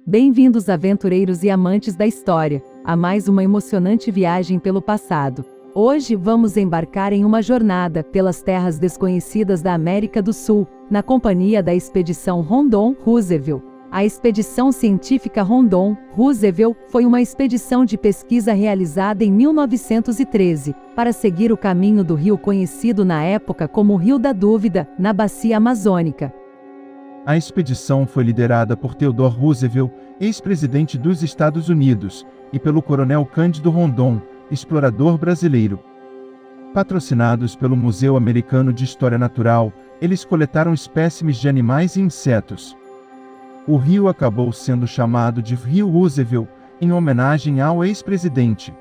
Bem-vindos, aventureiros e amantes da história, a mais uma emocionante viagem pelo passado. Hoje vamos embarcar em uma jornada pelas terras desconhecidas da América do Sul, na companhia da Expedição Rondon-Roosevelt. A Expedição Científica Rondon-Roosevelt foi uma expedição de pesquisa realizada em 1913, para seguir o caminho do rio conhecido na época como Rio da Dúvida, na Bacia Amazônica. A expedição foi liderada por Theodore Roosevelt, ex-presidente dos Estados Unidos, e pelo coronel Cândido Rondon, explorador brasileiro. Patrocinados pelo Museu Americano de História Natural, eles coletaram espécimes de animais e insetos. O rio acabou sendo chamado de Rio Roosevelt, em homenagem ao ex-presidente.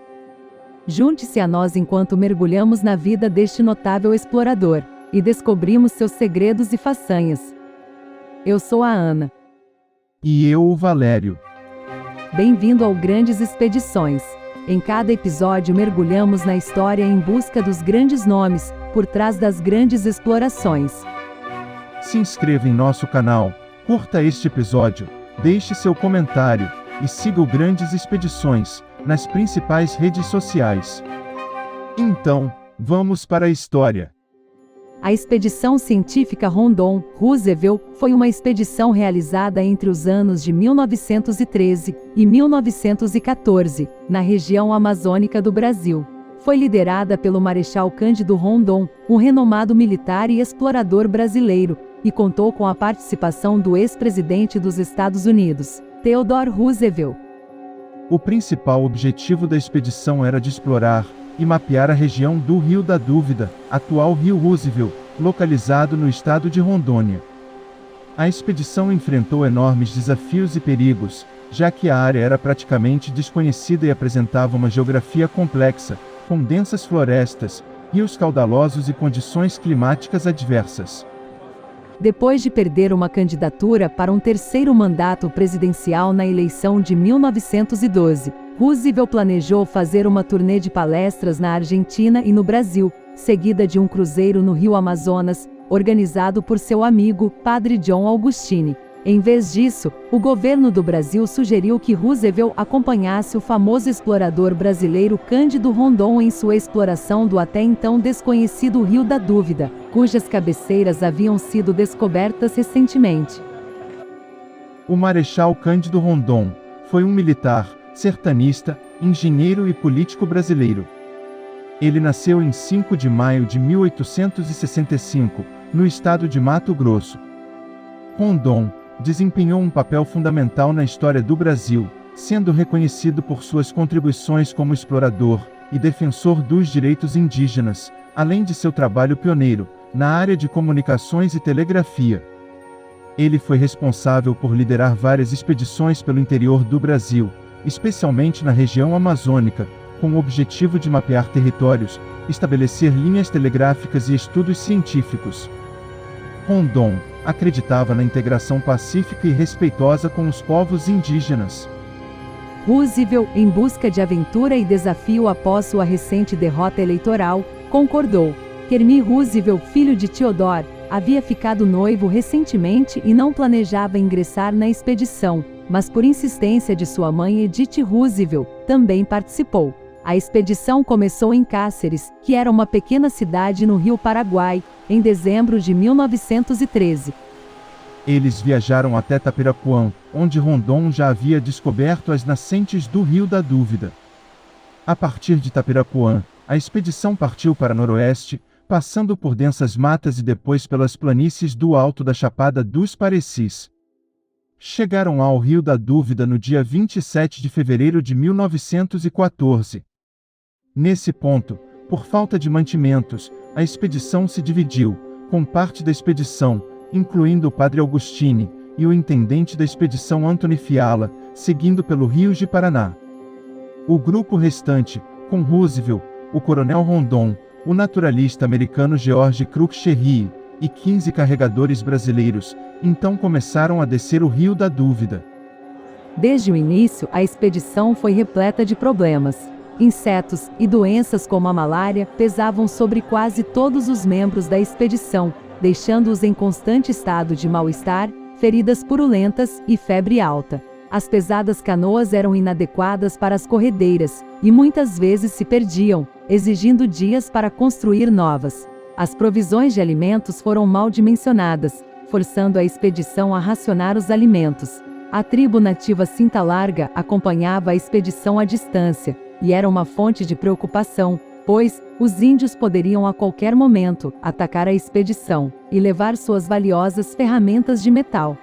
Junte-se a nós enquanto mergulhamos na vida deste notável explorador, e descobrimos seus segredos e façanhas. Eu sou a Ana. E eu, o Valério. Bem-vindo ao Grandes Expedições. Em cada episódio mergulhamos na história em busca dos grandes nomes, por trás das grandes explorações. Se inscreva em nosso canal, curta este episódio, deixe seu comentário, e siga o Grandes Expedições, nas principais redes sociais. Então, vamos para a história. A Expedição Científica Rondon-Roosevelt foi uma expedição realizada entre os anos de 1913 e 1914, na região amazônica do Brasil. Foi liderada pelo Marechal Cândido Rondon, um renomado militar e explorador brasileiro, e contou com a participação do ex-presidente dos Estados Unidos, Theodore Roosevelt. O principal objetivo da expedição era de explorar e mapear a região do Rio da Dúvida, atual Rio Roosevelt, localizado no estado de Rondônia. A expedição enfrentou enormes desafios e perigos, já que a área era praticamente desconhecida e apresentava uma geografia complexa, com densas florestas, rios caudalosos e condições climáticas adversas. Depois de perder uma candidatura para um terceiro mandato presidencial na eleição de 1912, Roosevelt planejou fazer uma turnê de palestras na Argentina e no Brasil, seguida de um cruzeiro no Rio Amazonas, organizado por seu amigo, Padre John Augustine. Em vez disso, o governo do Brasil sugeriu que Roosevelt acompanhasse o famoso explorador brasileiro Cândido Rondon em sua exploração do até então desconhecido Rio da Dúvida, cujas cabeceiras haviam sido descobertas recentemente. O Marechal Cândido Rondon foi um militar, sertanista, engenheiro e político brasileiro. Ele nasceu em 5 de maio de 1865, no estado de Mato Grosso. Rondon desempenhou um papel fundamental na história do Brasil, sendo reconhecido por suas contribuições como explorador e defensor dos direitos indígenas, além de seu trabalho pioneiro na área de comunicações e telegrafia. Ele foi responsável por liderar várias expedições pelo interior do Brasil, especialmente na região amazônica, com o objetivo de mapear territórios, estabelecer linhas telegráficas e estudos científicos. Rondon acreditava na integração pacífica e respeitosa com os povos indígenas. Roosevelt, em busca de aventura e desafio após sua recente derrota eleitoral, concordou. Kermit Roosevelt, filho de Theodore, havia ficado noivo recentemente e não planejava ingressar na expedição, mas por insistência de sua mãe Edith Roosevelt, também participou. A expedição começou em Cáceres, que era uma pequena cidade no Rio Paraguai, em dezembro de 1913. Eles viajaram até Tapirapuã, onde Rondon já havia descoberto as nascentes do Rio da Dúvida. A partir de Tapirapuã, a expedição partiu para noroeste, passando por densas matas e depois pelas planícies do alto da Chapada dos Parecis. Chegaram ao Rio da Dúvida no dia 27 de fevereiro de 1914. Nesse ponto, por falta de mantimentos, a expedição se dividiu, com parte da expedição, incluindo o Padre Augustine, e o intendente da expedição Antony Fiala, seguindo pelo Rio de Paraná. O grupo restante, com Roosevelt, o coronel Rondon, o naturalista americano George Cruikshank e 15 carregadores brasileiros, então começaram a descer o Rio da Dúvida. Desde o início, a expedição foi repleta de problemas. Insetos e doenças como a malária pesavam sobre quase todos os membros da expedição, deixando-os em constante estado de mal-estar, feridas purulentas e febre alta. As pesadas canoas eram inadequadas para as corredeiras, e muitas vezes se perdiam, exigindo dias para construir novas. As provisões de alimentos foram mal dimensionadas, forçando a expedição a racionar os alimentos. A tribo nativa Cinta Larga acompanhava a expedição à distância, e era uma fonte de preocupação, pois os índios poderiam a qualquer momento atacar a expedição e levar suas valiosas ferramentas de metal.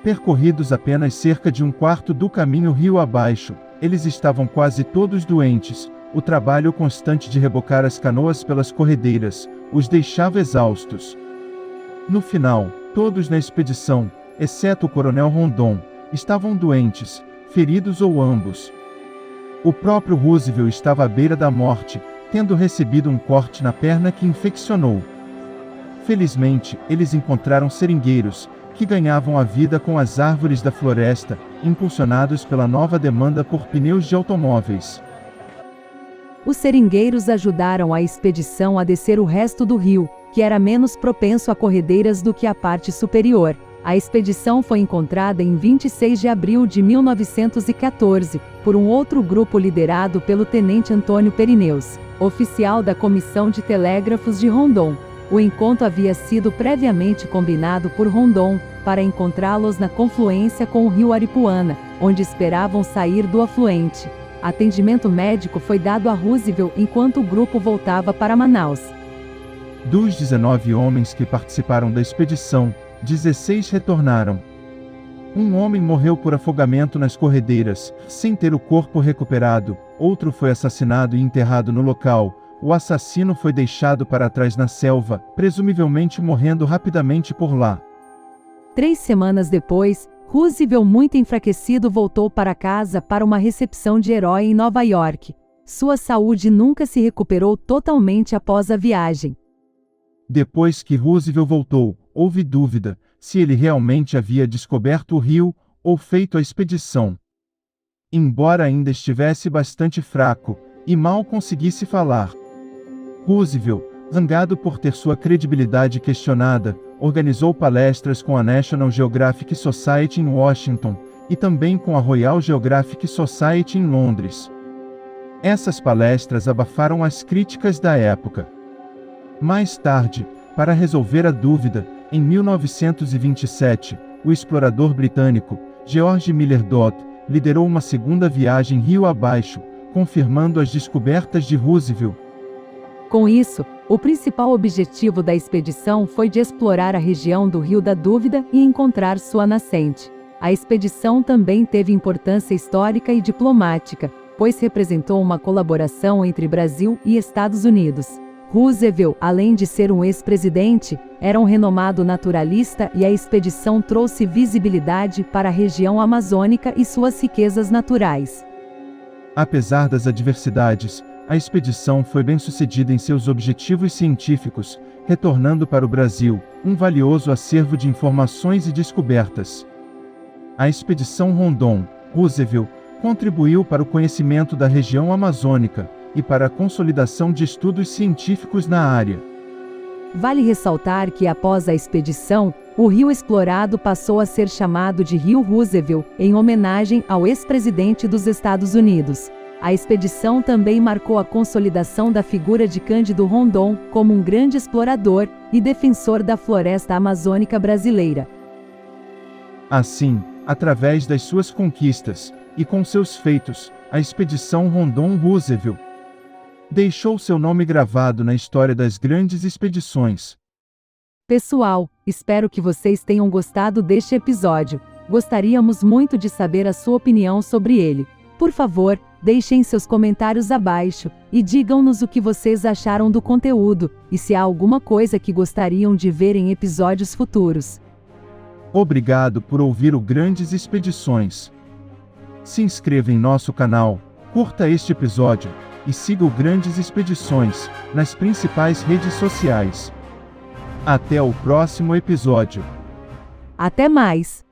Percorridos apenas cerca de um quarto do caminho rio abaixo, eles estavam quase todos doentes. O trabalho constante de rebocar as canoas pelas corredeiras os deixava exaustos. No final, todos na expedição, exceto o coronel Rondon, estavam doentes, feridos ou ambos. O próprio Roosevelt estava à beira da morte, tendo recebido um corte na perna que infeccionou. Felizmente, eles encontraram seringueiros, que ganhavam a vida com as árvores da floresta, impulsionados pela nova demanda por pneus de automóveis. Os seringueiros ajudaram a expedição a descer o resto do rio, que era menos propenso a corredeiras do que a parte superior. A expedição foi encontrada em 26 de abril de 1914, por um outro grupo liderado pelo tenente Antônio Perineus, oficial da Comissão de Telégrafos de Rondon. O encontro havia sido previamente combinado por Rondon, para encontrá-los na confluência com o rio Aripuana, onde esperavam sair do afluente. Atendimento médico foi dado a Roosevelt enquanto o grupo voltava para Manaus. Dos 19 homens que participaram da expedição, 16 retornaram. Um homem morreu por afogamento nas corredeiras, sem ter o corpo recuperado, outro foi assassinado e enterrado no local. O assassino foi deixado para trás na selva, presumivelmente morrendo rapidamente por lá. 3 semanas depois, Roosevelt, muito enfraquecido, voltou para casa para uma recepção de herói em Nova York. Sua saúde nunca se recuperou totalmente após a viagem. Depois que Roosevelt voltou, houve dúvida se ele realmente havia descoberto o rio ou feito a expedição. Embora ainda estivesse bastante fraco e mal conseguisse falar, Roosevelt, zangado por ter sua credibilidade questionada, organizou palestras com a National Geographic Society em Washington e também com a Royal Geographic Society em Londres. Essas palestras abafaram as críticas da época. Mais tarde, para resolver a dúvida, em 1927, o explorador britânico, George Miller Dodd, liderou uma segunda viagem rio abaixo, confirmando as descobertas de Roosevelt. Com isso, o principal objetivo da expedição foi de explorar a região do Rio da Dúvida e encontrar sua nascente. A expedição também teve importância histórica e diplomática, pois representou uma colaboração entre Brasil e Estados Unidos. Roosevelt, além de ser um ex-presidente, era um renomado naturalista e a expedição trouxe visibilidade para a região amazônica e suas riquezas naturais. Apesar das adversidades, a expedição foi bem-sucedida em seus objetivos científicos, retornando para o Brasil um valioso acervo de informações e descobertas. A expedição Rondon, Roosevelt, contribuiu para o conhecimento da região amazônica e para a consolidação de estudos científicos na área. Vale ressaltar que após a expedição, o rio explorado passou a ser chamado de Rio Roosevelt, em homenagem ao ex-presidente dos Estados Unidos. A expedição também marcou a consolidação da figura de Cândido Rondon como um grande explorador e defensor da floresta amazônica brasileira. Assim, através das suas conquistas e com seus feitos, a expedição Rondon-Roosevelt deixou seu nome gravado na história das grandes expedições. Pessoal, espero que vocês tenham gostado deste episódio. Gostaríamos muito de saber a sua opinião sobre ele. Por favor, deixem seus comentários abaixo e digam-nos o que vocês acharam do conteúdo e se há alguma coisa que gostariam de ver em episódios futuros. Obrigado por ouvir o Grandes Expedições. Se inscreva em nosso canal, curta este episódio e siga o Grandes Expedições nas principais redes sociais. Até o próximo episódio. Até mais!